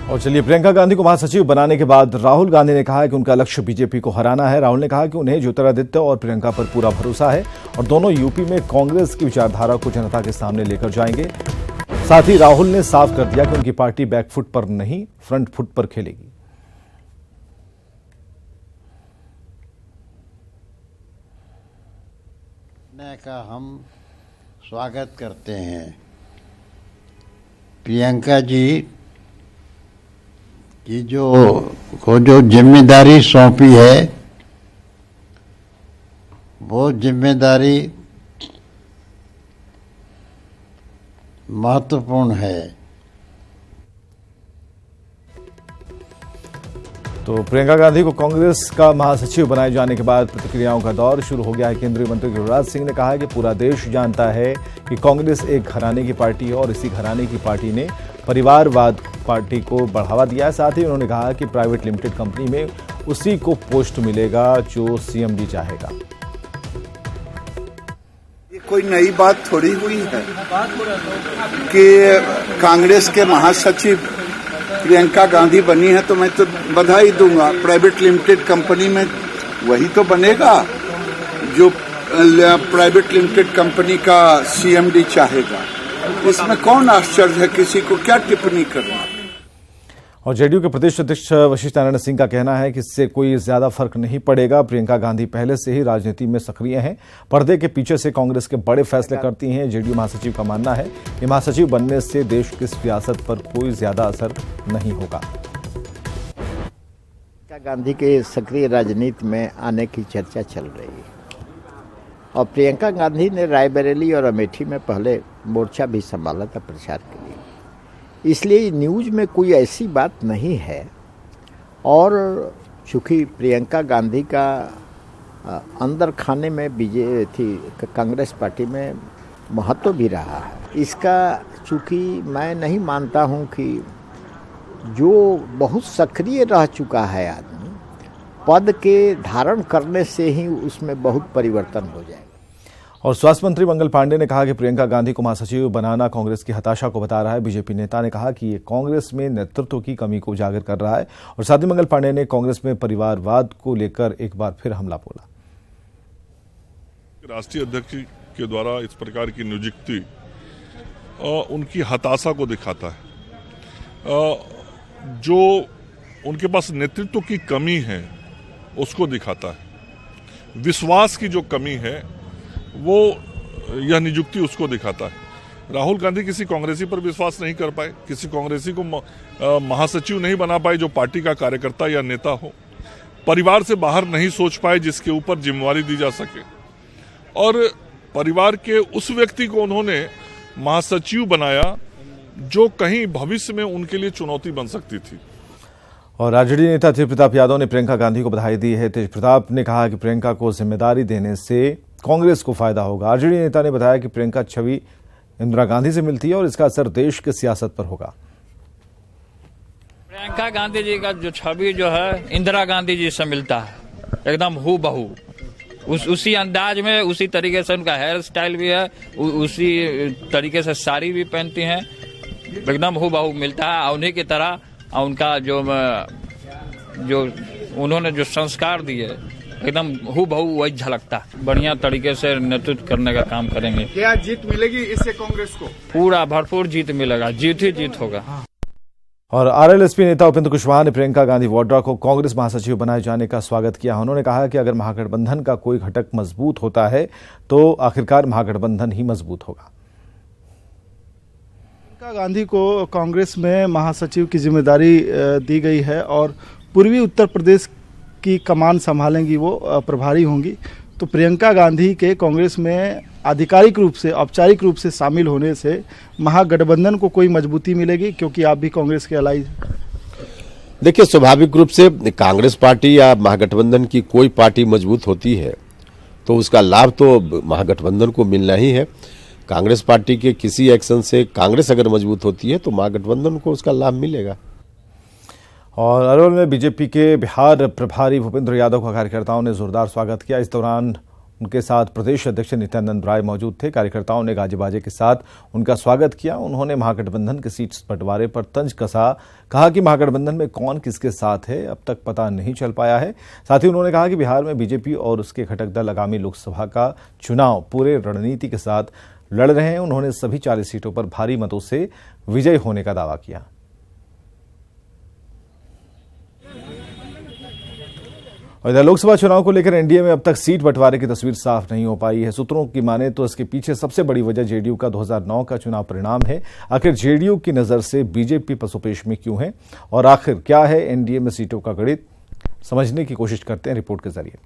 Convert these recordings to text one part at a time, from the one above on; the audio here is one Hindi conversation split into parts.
और चलिए, प्रियंका गांधी को महासचिव बनाने के बाद राहुल गांधी ने कहा है कि उनका लक्ष्य बीजेपी को हराना है। राहुल ने कहा कि उन्हें ज्योतिरादित्य और प्रियंका पर पूरा भरोसा है और दोनों यूपी में कांग्रेस की विचारधारा को जनता के सामने लेकर जाएंगे। साथ ही राहुल ने साफ कर दिया कि उनकी पार्टी बैकफुट पर नहीं, फ्रंट फुट पर खेलेगी। का हम स्वागत करते हैं। प्रियंका जी की जो जिम्मेदारी सौंपी है, वो जिम्मेदारी महत्वपूर्ण है। तो प्रियंका गांधी को कांग्रेस का महासचिव बनाए जाने के बाद प्रतिक्रियाओं का दौर शुरू हो गया है। केंद्रीय मंत्री गिरिराज सिंह ने कहा है कि पूरा देश जानता है कि कांग्रेस एक घराने की पार्टी है और इसी घराने की पार्टी ने परिवारवाद पार्टी को बढ़ावा दिया है। साथ ही उन्होंने कहा कि प्राइवेट लिमिटेड कंपनी में उसी को पोस्ट मिलेगा जो सीएम जी चाहेगा। ये कोई नई बात थोड़ी हुई है कि कांग्रेस के महासचिव प्रियंका गांधी बनी है, तो मैं तो बधाई दूंगा। प्राइवेट लिमिटेड कंपनी में वही तो बनेगा जो प्राइवेट लिमिटेड कंपनी का सीएमडी चाहेगा। इसमें कौन आश्चर्य है, किसी को क्या टिप्पणी करना। और जेडीयू के प्रदेश अध्यक्ष वशिष्ठ नारायण सिंह का कहना है कि इससे कोई ज्यादा फर्क नहीं पड़ेगा। प्रियंका गांधी पहले से ही राजनीति में सक्रिय हैं, पर्दे के पीछे से कांग्रेस के बड़े फैसले करती हैं। जेडीयू महासचिव का मानना है कि महासचिव बनने से देश की सियासत पर कोई ज्यादा असर नहीं होगा। प्रियंका गांधी के सक्रिय राजनीति में आने की चर्चा चल रही है और प्रियंका गांधी ने रायबरेली और अमेठी में पहले मोर्चा भी संभाला था प्रचार के लिए, इसलिए न्यूज़ में कोई ऐसी बात नहीं है। और चूँकि प्रियंका गांधी का अंदर खाने में कांग्रेस पार्टी में महत्व भी रहा है, इसका चूँकि मैं नहीं मानता हूँ कि जो बहुत सक्रिय रह चुका है आदमी, पद के धारण करने से ही उसमें बहुत परिवर्तन हो जाएगा। और स्वास्थ्य मंत्री मंगल पांडे ने कहा कि प्रियंका गांधी को महासचिव बनाना कांग्रेस की हताशा को बता रहा है। बीजेपी नेता ने कहा कि ये कांग्रेस में नेतृत्व की कमी को उजागर कर रहा है। और साथ ही मंगल पांडे ने कांग्रेस में परिवारवाद को लेकर एक बार फिर हमला बोला। राष्ट्रीय अध्यक्ष के द्वारा इस प्रकार की नियुक्ति उनकी हताशा को दिखाता है। जो उनके पास नेतृत्व की कमी है उसको दिखाता है। विश्वास की जो कमी है वो यह नियुक्ति उसको दिखाता है। राहुल गांधी किसी कांग्रेसी पर विश्वास नहीं कर पाए, किसी कांग्रेसी को महासचिव नहीं बना पाए जो पार्टी का कार्यकर्ता या नेता हो, परिवार से बाहर नहीं सोच पाए जिसके ऊपर जिम्मेवारी दी जा सके, और परिवार के उस व्यक्ति को उन्होंने महासचिव बनाया जो कहीं भविष्य में उनके लिए चुनौती बन सकती थी। और आरजेडी नेता तेज प्रताप यादव ने प्रियंका गांधी को बधाई दी है। तेज प्रताप ने कहा कि प्रियंका को जिम्मेदारी देने से कांग्रेस को फायदा होगा। आरजेडी नेता ने बताया कि प्रियंका छवि इंदिरा गांधी से मिलती है और इसका असर देश की सियासत पर होगा। प्रियंका गांधी जी का जो छवि जो है इंदिरा गांधी जी से मिलता है, एकदम हूबहू। उसी अंदाज में, उसी तरीके से उनका हेयर स्टाइल भी है, उसी तरीके से साड़ी भी पहनती हैं, एकदम हूबहू मिलता है। उन्हीं की तरह उनका जो उन्होंने जो संस्कार दिए एकदम हूबहू वही झलकता। बढ़िया तरीके से नेतृत्व करने का काम करेंगे। क्या जीत मिलेगी इससे कांग्रेस को? पूरा भरपूर जीत मिलेगा, जीत ही जीत होगा। और आरएलएसपी नेता उपेंद्र कुशवाहा ने प्रियंका गांधी वाड्रा को कांग्रेस महासचिव बनाए जाने का स्वागत किया। उन्होंने कहा कि अगर महागठबंधन का कोई घटक मजबूत होता है तो आखिरकार महागठबंधन ही मजबूत होगा। प्रियंका गांधी को कांग्रेस में महासचिव की जिम्मेदारी दी गई है और पूर्वी उत्तर प्रदेश की कमान संभालेंगी, वो प्रभारी होंगी। तो प्रियंका गांधी के कांग्रेस में आधिकारिक रूप से, औपचारिक रूप से शामिल होने से महागठबंधन को कोई मजबूती मिलेगी, क्योंकि आप भी कांग्रेस के अलाई। देखिए, स्वाभाविक रूप से कांग्रेस पार्टी या महागठबंधन की कोई पार्टी मजबूत होती है तो उसका लाभ तो महागठबंधन को मिलना ही है। कांग्रेस पार्टी के किसी एक्शन से कांग्रेस अगर मजबूत होती है तो महागठबंधन को उसका लाभ मिलेगा। और अरवल में बीजेपी के बिहार प्रभारी भूपेंद्र यादव का कार्यकर्ताओं ने जोरदार स्वागत किया। इस दौरान उनके साथ प्रदेश अध्यक्ष नित्यानंद राय मौजूद थे। कार्यकर्ताओं ने गाजे बाजे के साथ उनका स्वागत किया। उन्होंने महागठबंधन के सीट बंटवारे पर तंज कसा। कहा कि महागठबंधन में कौन किसके साथ है अब तक पता नहीं चल पाया है। साथ ही उन्होंने कहा कि बिहार में बीजेपी और उसके घटक दल आगामी लोकसभा का चुनाव पूरे रणनीति के साथ लड़ रहे हैं। उन्होंने सभी 40 सीटों पर भारी मतों से विजयी होने का दावा किया। और इधर लोकसभा चुनाव को लेकर एनडीए में अब तक सीट बंटवारे की तस्वीर साफ नहीं हो पाई है। सूत्रों की माने तो इसके पीछे सबसे बड़ी वजह जेडीयू का 2009 का चुनाव परिणाम है। आखिर जेडीयू की नजर से बीजेपी पसोपेश में क्यों है और आखिर क्या है एनडीए में सीटों का गणित, समझने की कोशिश करते हैं रिपोर्ट के जरिए।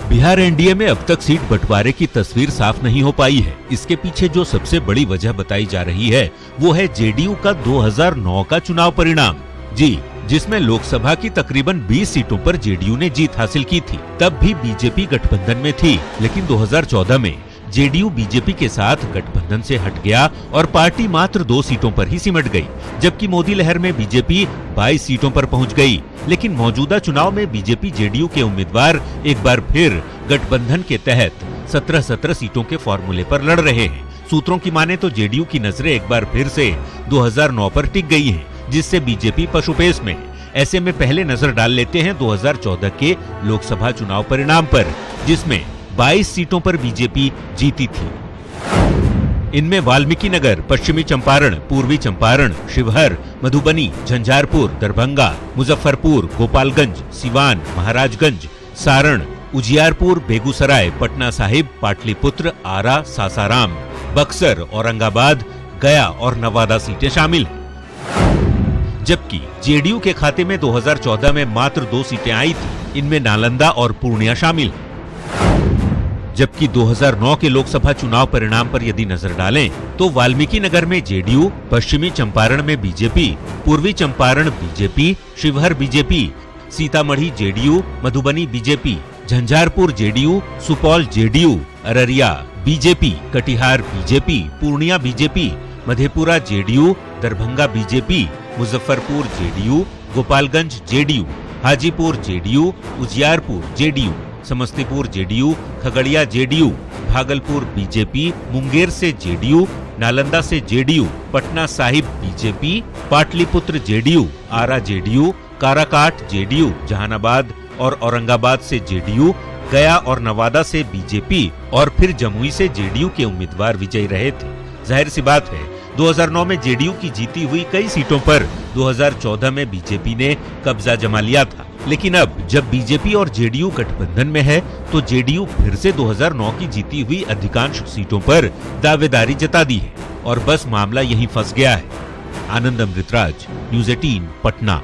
बिहार एनडीए में अब तक सीट बंटवारे की तस्वीर साफ नहीं हो पाई है। इसके पीछे जो सबसे बड़ी वजह बताई जा रही है वो है जेडीयू का 2009 का चुनाव परिणाम, जी, जिसमें लोकसभा की तकरीबन 20 सीटों पर जेडीयू ने जीत हासिल की थी। तब भी बीजेपी गठबंधन में थी, लेकिन 2014 में जेडीयू बीजेपी के साथ गठबंधन से हट गया और पार्टी मात्र 2 सीटों पर ही सिमट गई, जबकि मोदी लहर में बीजेपी 22 सीटों पर पहुंच गई। लेकिन मौजूदा चुनाव में बीजेपी जेडीयू के उम्मीदवार एक बार फिर गठबंधन के तहत 17-17 सीटों के फॉर्मूले पर लड़ रहे हैं। सूत्रों की माने तो जेडीयू की नजरें एक बार फिर से 2009 पर टिक गई हैं, जिससे बीजेपी पशुपेश में। ऐसे में पहले नजर डाल लेते हैं 2014 के लोकसभा चुनाव परिणाम पर, जिसमें 22 सीटों पर बीजेपी जीती थी। इनमें वाल्मीकि नगर, पश्चिमी चंपारण, पूर्वी चंपारण, शिवहर, मधुबनी, झंझारपुर, दरभंगा, मुजफ्फरपुर, गोपालगंज, सिवान, महाराजगंज, सारण, उजियारपुर, बेगूसराय, पटना साहिब, पाटलिपुत्र, आरा, सासाराम, बक्सर, औरंगाबाद, गया और नवादा सीटें शामिल हैं। जबकि जेडीयू के खाते में 2014 में मात्र 2 सीटें आई थी। इनमें नालंदा और पूर्णिया शामिल हैं। जबकि 2009 के लोकसभा चुनाव परिणाम पर यदि नजर डालें तो वाल्मीकि नगर में जेडीयू, पश्चिमी चंपारण में BJP, Purvi Champaran BJP, Sheohar BJP, Sitamarhi JDU, Madhubani BJP, Jhanjharpur JDU, Supaul JDU, Araria BJP, Katihar BJP, Purnia BJP, Madhepura JDU, Darbhanga BJP, Muzaffarpur JDU, Gopalganj JDU, Hajipur JDU, Ujiarpur JDU, Samastipur JDU, Khagaria JDU, Bhagalpur BJP, Munger से जेडीयू, नालंदा से JDU, Patna Sahib BJP, Pataliputra JDU, Arrah JDU, Karakat JDU, Jahanabad और औरंगाबाद से जेडीयू, गया और नवादा से बीजेपी और फिर जमुई से जेडीयू के उम्मीदवार विजयी रहे थे। जाहिर सी बात है 2009 में जेडीयू की जीती हुई कई सीटों पर 2014 में बीजेपी ने कब्जा जमा लिया था। लेकिन अब जब बीजेपी और जेडीयू गठबंधन में है तो जेडीयू फिर से 2009 की जीती हुई अधिकांश सीटों पर दावेदारी जता दी है और बस मामला यहीं फंस गया है। आनंद अमृतराज, न्यूज़ 18, पटना।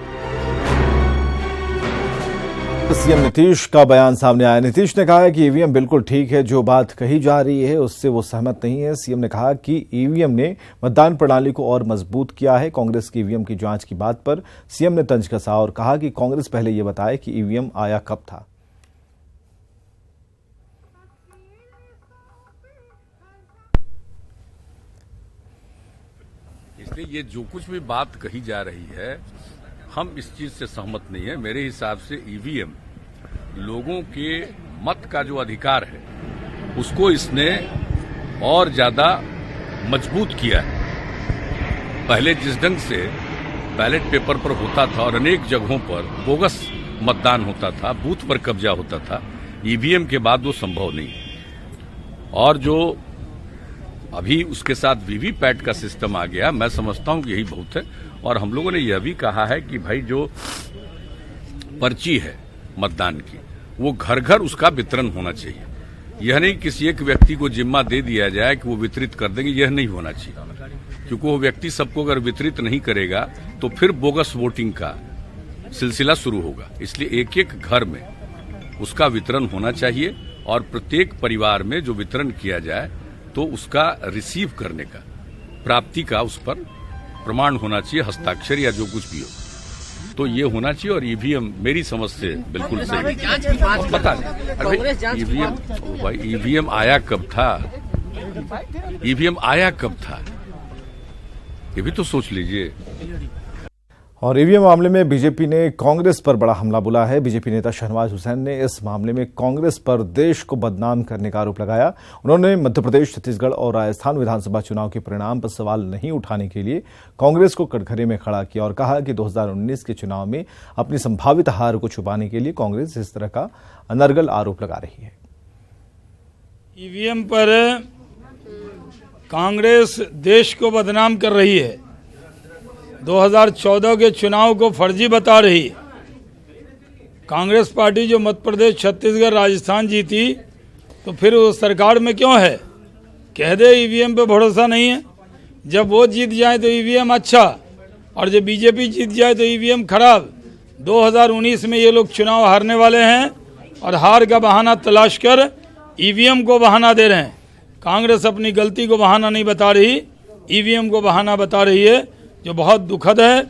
सीएम नीतीश का बयान सामने आया। नीतीश ने कहा है कि ईवीएम बिल्कुल ठीक है, जो बात कही जा रही है उससे वो सहमत नहीं है। सीएम ने कहा कि ईवीएम ने मतदान प्रणाली को और मजबूत किया है। कांग्रेस की ईवीएम की जांच की बात पर सीएम ने तंज कसा और कहा कि कांग्रेस पहले ये बताए कि ईवीएम आया कब था। इसलिए ये जो कुछ भी बात कही जा रही है हम इस चीज से सहमत नहीं है। मेरे हिसाब से ईवीएम लोगों के मत का जो अधिकार है उसको इसने और ज्यादा मजबूत किया है। पहले जिस ढंग से बैलेट पेपर पर होता था और अनेक जगहों पर बोगस मतदान होता था, बूथ पर कब्जा होता था, ईवीएम के बाद वो संभव नहीं है। और जो अभी उसके साथ वीवीपैट का सिस्टम आ गया, मैं समझता हूं कि यही बहुत है। और हम लोगों ने यह भी कहा है कि भाई जो पर्ची है मतदान की वो घर घर उसका वितरण होना चाहिए। यह नहीं किसी एक व्यक्ति को जिम्मा दे दिया जाए कि वो वितरित कर देंगे, यह नहीं होना चाहिए। क्योंकि वो व्यक्ति सबको अगर वितरित नहीं करेगा तो फिर बोगस वोटिंग का सिलसिला शुरू होगा। इसलिए एक एक घर में उसका वितरण होना चाहिए और प्रत्येक परिवार में जो वितरण किया जाए तो उसका रिसीव करने का, प्राप्ति का उस पर प्रमाण होना चाहिए, हस्ताक्षर या जो कुछ भी हो, तो ये होना चाहिए। और ईवीएम मेरी समझ से बिल्कुल सही पता नहीं। ईवीएम आया कब था? ईवीएम आया कब था? ये भी तो सोच लीजिए। और ईवीएम मामले में बीजेपी ने कांग्रेस पर बड़ा हमला बोला है। बीजेपी नेता शहनवाज हुसैन ने इस मामले में कांग्रेस पर देश को बदनाम करने का आरोप लगाया। उन्होंने मध्य प्रदेश, छत्तीसगढ़ और राजस्थान विधानसभा चुनाव के परिणाम पर सवाल नहीं उठाने के लिए कांग्रेस को कटघरे में खड़ा किया और कहा कि 2019 के चुनाव में अपनी संभावित हार को छुपाने के लिए कांग्रेस इस तरह का अनर्गल आरोप लगा रही है। ईवीएम पर कांग्रेस देश को बदनाम कर रही है, 2014 के चुनाव को फर्जी बता रही है। कांग्रेस पार्टी जो मध्य प्रदेश, छत्तीसगढ़, राजस्थान जीती तो फिर वो सरकार में क्यों है? कह दे ईवीएम पे भरोसा नहीं है। जब वो जीत जाए तो ईवीएम अच्छा और जब बीजेपी जीत जाए तो ईवीएम खराब। 2019 में ये लोग चुनाव हारने वाले हैं और हार का बहाना तलाश कर ईवीएम को बहाना दे रहे हैं। कांग्रेस अपनी गलती को बहाना नहीं बता रही, ईवीएम को बहाना बता रही है, जो बहुत दुखद है।